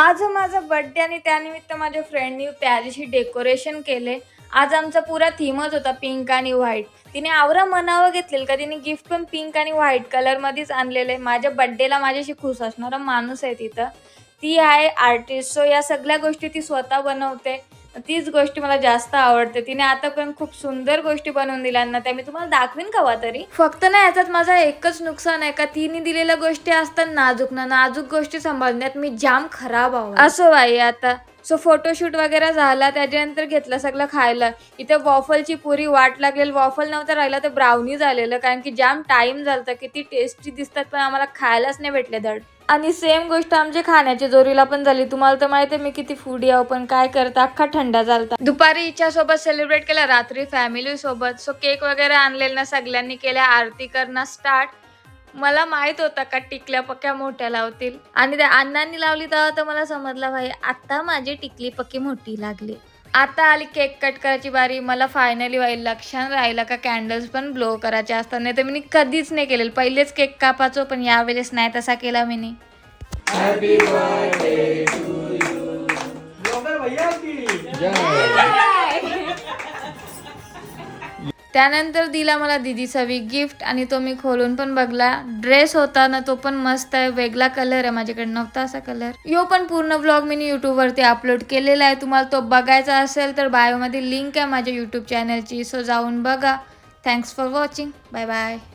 आज माझा बर्थडे आणि त्यानिमित्त माझ्या फ्रेंडनी प्यारीशी डेकोरेशन केले. आज आमचा पुरा थीमच होता पिंक आणि व्हाईट. तिने आवरा मनावं घेतलेलं का तिने गिफ्ट पण पिंक आणि व्हाईट कलरमध्येच आणलेले. माझ्या बर्थडेला माझ्याशी खुश असणारा माणूस आहे तिथं. ती आहे आर्टिस्ट. सो या सगळ्या गोष्टी ती स्वतः बनवते. तीच गोष्टी मला जास्त आवडते. तिने आतापर्यंत खूप सुंदर गोष्टी बनवून दिल्या ना, त्या मी तुम्हाला दाखवीन केव्हा तरी. फक्त ना याच्यात माझा एकच नुकसान आहे का तिने दिलेल्या गोष्टी असतात नाजूक गोष्टी सांभाळण्यात मी जाम खराब आहोत. असो बाई आता. सो फोटोशूट वगैरे झाला, त्याच्यानंतर घेतलं सगळं खायला. इथे वॉफलची पुरी वाट लागेल. वॉफल नव्हतं राहिला तर ब्राउनी झालेलं, कारण की जाम टाइम झालता. किती टेस्टी दिसतात पण आम्हाला खायलाच नाही भेटले धड. आणि सेम गोष्ट आमच्या खाण्याच्या जोरीला पण झाली. तुम्हाला तर माहिती आहे मी किती फूडी आहो, पण काय करता अख्खा थंडा झालता. दुपारी इच्छा सोबत सेलिब्रेट केला, रात्री फॅमिली सोबत. सो केक वगैरे आणलेला ना सगळ्यांनी केल्या. आरती करणं स्टार्ट. मला माहित होता का टिकल्या पक्क्या मोठ्या लावतील, आणि त्या अण्णांनी लावली तेव्हा तर मला समजलं भाई आता माझी टिकली पक्की मोठी लागली. आता आली केक कट करायची बारी. मला फायनली व्हायला लक्षात राहिलं का कॅन्डल्स पण ब्लो करायचे असतात. नाही तर मी कधीच नाही केलेलं. पहिलेच केक कापाचो पण यावेळेस नाही तसा केला मी. Happy birthday to you. भैया त्यानंतर दिला मला दीदीचा गिफ्ट, आणि तो मी खोलून पण बघला. ड्रेस होता ना तो पण मस्त आहे, वेगळा कलर आहे, माझ्याकडे नव्हता असा कलर. यो पण पूर्ण व्लॉग मी YouTube वरती अपलोड केलेला आहे. तुम्हाला तो बघायचा असेल तर बायोमध्ये लिंक आहे माझ्या YouTube चॅनलची. सो जाऊन बघा. Thanks for watching. Bye bye.